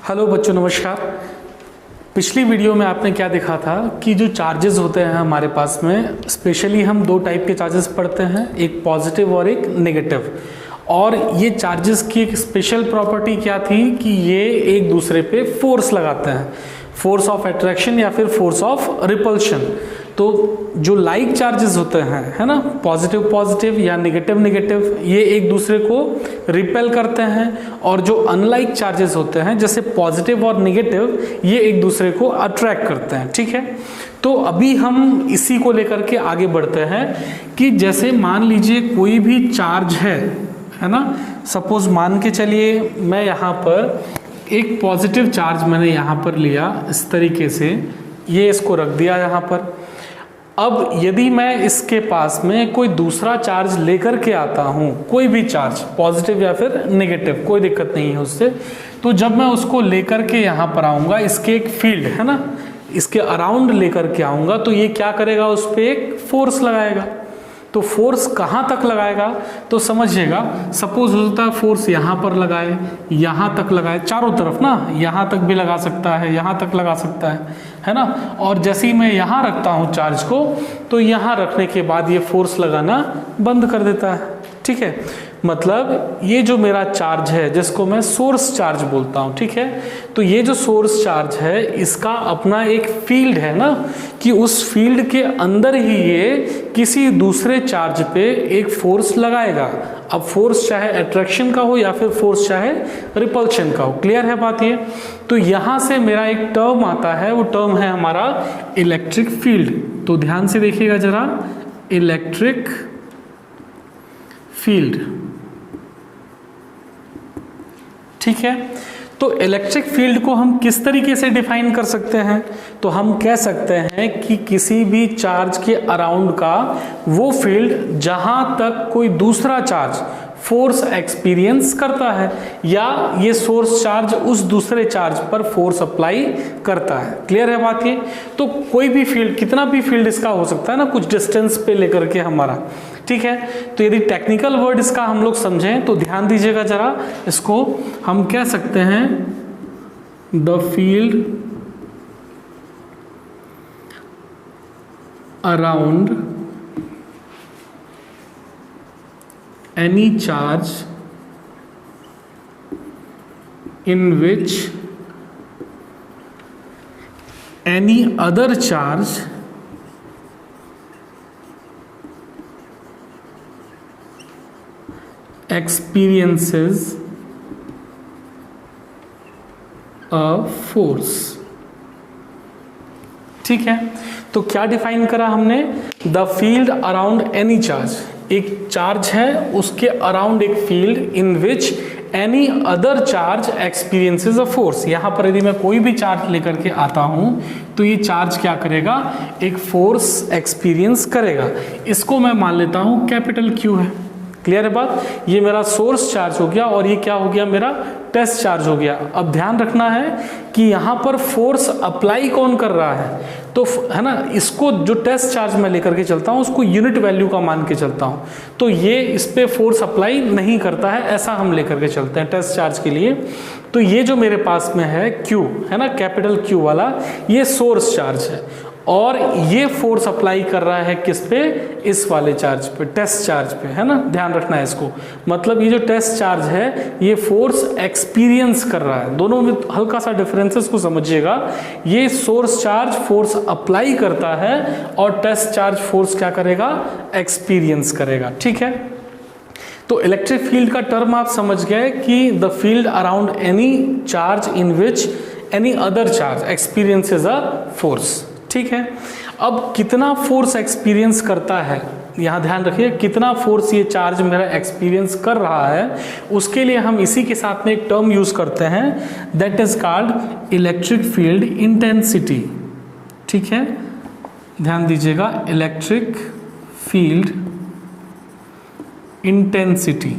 Hello बच्चों, नमस्कार। पिछली वीडियो में आपने क्या देखा था कि जो चार्जेस होते हैं हमारे पास में, स्पेशली हम दो टाइप के चार्जेस पढ़ते हैं, एक पॉजिटिव और एक नेगेटिव। और ये चार्जेस की एक स्पेशल प्रॉपर्टी क्या थी कि ये एक दूसरे पे फोर्स लगाते हैं, फोर्स ऑफ अट्रैक्शन या फिर फोर्स ऑफ रिपल्शन। तो जो लाइक चार्जेस होते हैं, है ना, पॉजिटिव पॉजिटिव या नेगेटिव नेगेटिव, ये एक दूसरे को रिपेल करते हैं। और जो अनलाइक चार्जेस होते हैं जैसे पॉजिटिव और नेगेटिव, ये एक दूसरे को अट्रैक्ट करते हैं। ठीक है, तो अभी हम इसी को लेकर के आगे बढ़ते हैं कि जैसे मान लीजिए कोई भी चार्ज है ना, सपोज मान के चलिए मैं यहाँ पर एक पॉजिटिव चार्ज मैंने यहाँ पर लिया, इस तरीके से ये इसको रख दिया यहाँ पर। अब यदि मैं इसके पास में कोई दूसरा चार्ज लेकर के आता हूँ, कोई भी चार्ज पॉजिटिव या फिर नेगेटिव, कोई दिक्कत नहीं है उससे, तो जब मैं उसको लेकर के यहाँ पर आऊँगा, इसके एक फील्ड है ना, इसके अराउंड लेकर के आऊँगा, तो ये क्या करेगा, उस पर एक फोर्स लगाएगा। तो फोर्स कहाँ तक लगाएगा तो समझिएगा, सपोज होता है फोर्स यहाँ पर लगाए, यहाँ तक लगाए, चारों तरफ ना, यहाँ तक भी लगा सकता है, यहाँ तक लगा सकता है ना। और जैसे ही मैं यहाँ रखता हूँ चार्ज को, तो यहाँ रखने के बाद ये फोर्स लगाना बंद कर देता है। ठीक है, मतलब ये जो मेरा चार्ज है जिसको मैं सोर्स चार्ज बोलता हूँ, ठीक है, तो ये जो सोर्स चार्ज है इसका अपना एक फील्ड है ना, कि उस फील्ड के अंदर ही ये किसी दूसरे चार्ज पे एक फोर्स लगाएगा। अब फोर्स चाहे अट्रैक्शन का हो या फिर फोर्स चाहे रिपल्शन का हो। क्लियर है बात ये? तो यहाँ से मेरा एक टर्म आता है, वो टर्म है हमारा इलेक्ट्रिक फील्ड। तो ध्यान से देखिएगा जरा, इलेक्ट्रिक फील्ड। ठीक है, तो इलेक्ट्रिक फील्ड को हम किस तरीके से डिफाइन कर सकते हैं? तो हम कह सकते हैं कि किसी भी चार्ज के अराउंड का वो फील्ड जहां तक कोई दूसरा चार्ज फोर्स एक्सपीरियंस करता है या ये सोर्स चार्ज उस दूसरे चार्ज पर फोर्स अप्लाई करता है। क्लियर है बात ये? तो कोई भी फील्ड, कितना भी फील्ड इसका हो सकता है ना, कुछ डिस्टेंस पे लेकर के हमारा। ठीक है, तो यदि टेक्निकल वर्ड इसका हम लोग समझें तो ध्यान दीजिएगा जरा, इसको हम कह सकते हैं the field around any charge in which any other charge experiences a force। ठीक है, तो क्या डिफाइन करा हमने? The field around any charge, एक चार्ज है उसके अराउंड एक field in which any other charge experiences a force. यहाँ पर यदि मैं कोई भी चार्ज लेकर के आता हूँ तो ये चार्ज क्या करेगा, एक फोर्स एक्सपीरियंस करेगा। इसको मैं मान लेता हूँ कैपिटल क्यू है। क्लियर है बात? ये मेरा सोर्स चार्ज हो गया और ये क्या हो गया, मेरा टेस्ट चार्ज हो गया। अब ध्यान रखना है कि यहाँ पर फोर्स अप्लाई कौन कर रहा है, तो है ना, इसको जो टेस्ट चार्ज मैं लेकर के चलता हूँ उसको यूनिट वैल्यू का मान के चलता हूँ, तो ये इस पे फोर्स अप्लाई नहीं करता है, ऐसा हम लेकर के चलते हैं टेस्ट चार्ज के लिए। तो ये जो मेरे पास में है Q, है ना, कैपिटल Q वाला, ये सोर्स चार्ज है और ये फोर्स अप्लाई कर रहा है किस पे, इस वाले चार्ज पे, टेस्ट चार्ज पे, है ना। ध्यान रखना है इसको, मतलब ये जो टेस्ट चार्ज है ये फोर्स एक्सपीरियंस कर रहा है। दोनों में हल्का सा डिफरेंसेस को समझिएगा। ये सोर्स चार्ज फोर्स अप्लाई करता है और टेस्ट चार्ज फोर्स क्या करेगा, एक्सपीरियंस करेगा। ठीक है, तो इलेक्ट्रिक फील्ड का टर्म आप समझ गए कि the field around any charge in which any other charge experiences a force. ठीक है, अब कितना फोर्स एक्सपीरियंस करता है, यहाँ ध्यान रखिए, कितना फोर्स ये चार्ज मेरा एक्सपीरियंस कर रहा है, उसके लिए हम इसी के साथ में एक टर्म यूज करते हैं, that is called electric field intensity. ठीक है, ध्यान दीजिएगा, इलेक्ट्रिक फील्ड इंटेंसिटी।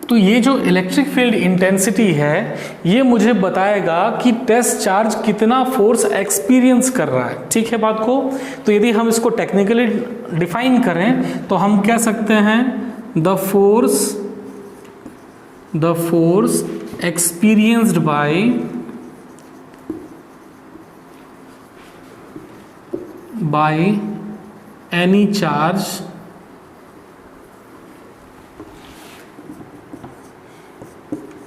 तो ये जो इलेक्ट्रिक फील्ड इंटेंसिटी है ये मुझे बताएगा कि टेस्ट चार्ज कितना फोर्स एक्सपीरियंस कर रहा है। ठीक है बात को? तो यदि हम इसको टेक्निकली डिफाइन करें तो हम कह सकते हैं the force the force experienced by any charge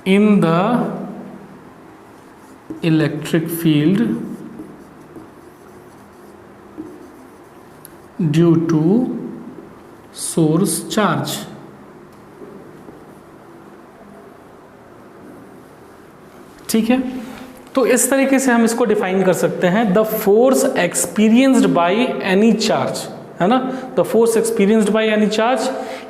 in the electric field due to source charge. ठीक है, तो इस तरीके से हम इसको डिफाइन कर सकते हैं, the force experienced by any charge, है ना, the force experienced by any charge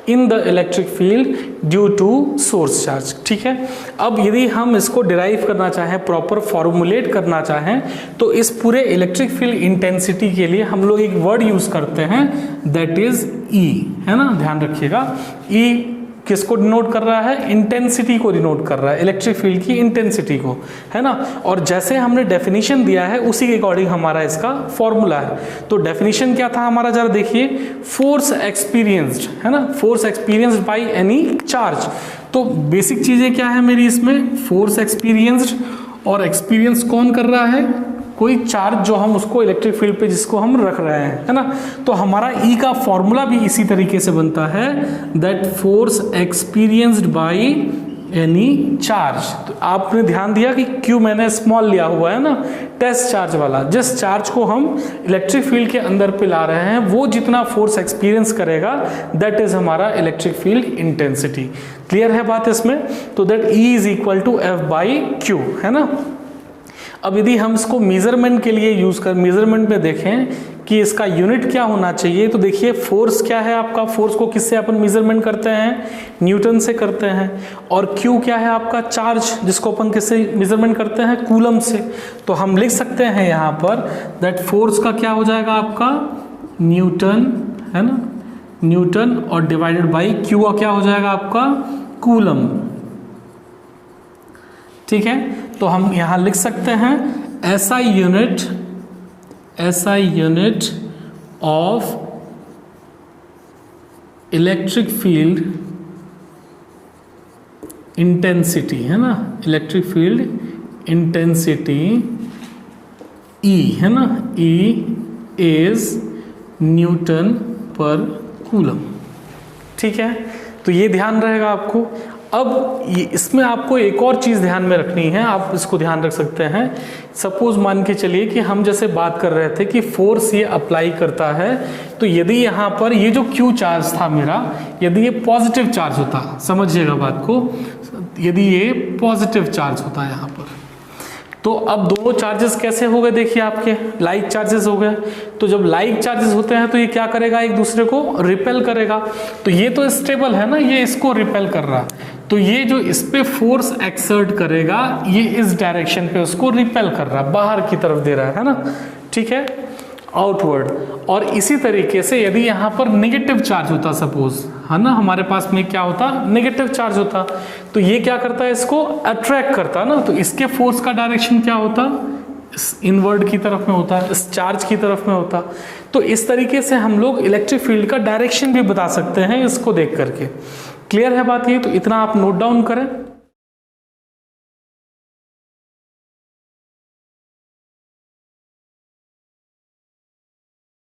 in the electric field due to source charge. ठीक है, अब यदि हम इसको डिराइव करना चाहें, प्रॉपर फॉर्मुलेट करना चाहें, तो इस पूरे इलेक्ट्रिक फील्ड इंटेंसिटी के लिए हम लोग एक वर्ड यूज करते हैं, दैट इज ई, है ना, ध्यान रखिएगा। ई किसको डिनोट कर रहा है? इंटेंसिटी को डिनोट कर रहा है, इलेक्ट्रिक फील्ड की इंटेंसिटी को, है ना। और जैसे हमने डेफिनेशन दिया है उसी के अकॉर्डिंग हमारा इसका फॉर्मूला है। तो डेफिनेशन क्या था हमारा, जरा देखिए, फोर्स एक्सपीरियंस्ड, है ना, force experienced by any charge. तो बेसिक चीजें क्या है मेरी इसमें, फोर्स एक्सपीरियंस्ड, और एक्सपीरियंस कौन कर रहा है? कोई चार्ज जो हम उसको इलेक्ट्रिक फील्ड पे जिसको हम रख रहे हैं, है ना। तो हमारा ई का फॉर्मूला भी इसी तरीके से बनता है, that force experienced by any charge. तो आपने ध्यान दिया कि क्यों मैंने स्मॉल लिया हुआ है ना, टेस्ट चार्ज वाला, जिस चार्ज को हम इलेक्ट्रिक फील्ड के अंदर पे ला रहे हैं वो जितना फोर्स एक्सपीरियंस करेगा, दैट इज हमारा इलेक्ट्रिक फील्ड इंटेंसिटी। क्लियर है बात इसमें? तो that E is equal to F by Q, है ना। अब यदि हम इसको मेजरमेंट के लिए यूज कर, मेजरमेंट में देखें कि इसका यूनिट क्या होना चाहिए, तो देखिए फोर्स क्या है आपका, फोर्स को किससे अपन मेजरमेंट करते हैं? न्यूटन से करते हैं। और क्यू क्या है आपका? चार्ज, जिसको अपन किससे मेजरमेंट करते हैं? कूलम से। तो हम लिख सकते हैं यहाँ पर दैट फोर्स का क्या हो जाएगा आपका? न्यूटन, है ना, न्यूटन, और डिवाइडेड बाई क्यू का क्या हो जाएगा आपका? कूलम। ठीक है, तो हम यहां लिख सकते हैं SI unit of electric field intensity, है ना, इलेक्ट्रिक फील्ड इंटेंसिटी E, है ना, E इज न्यूटन पर कूलम। ठीक है, तो ये ध्यान रहेगा आपको। अब इसमें आपको एक और चीज़ ध्यान में रखनी है, आप इसको ध्यान रख सकते हैं। सपोज मान के चलिए कि हम जैसे बात कर रहे थे कि फोर्स ये अप्लाई करता है, तो यदि यहाँ पर ये जो क्यू चार्ज था मेरा, यदि ये पॉजिटिव चार्ज होता, समझिएगा बात को, यदि ये पॉजिटिव चार्ज होता है यहाँ पर, तो अब दोनों चार्जेस कैसे हो गए? देखिए आपके लाइक चार्जेस हो गए। तो जब लाइक चार्जेस होते हैं तो ये क्या करेगा? एक दूसरे को रिपेल करेगा। तो ये तो स्टेबल है ना, ये इसको रिपेल कर रहा, तो ये जो इस पे फोर्स एक्सर्ट करेगा, ये इस डायरेक्शन पे उसको रिपेल कर रहा, बाहर की तरफ दे रहा है ना। ठीक है, आउटवर्ड। और इसी तरीके से यदि यहाँ पर नेगेटिव चार्ज होता, सपोज, है ना, हमारे पास में क्या होता? नेगेटिव चार्ज होता, तो ये क्या करता है? इसको अट्रैक्ट करता ना, तो इसके फोर्स का डायरेक्शन क्या होता? इस इनवर्ड की तरफ में होता, इस चार्ज की तरफ में होता। तो इस तरीके से हम लोग इलेक्ट्रिक फील्ड का डायरेक्शन भी बता सकते हैं इसको देख करके। क्लियर है बात ये? तो इतना आप नोट डाउन करें।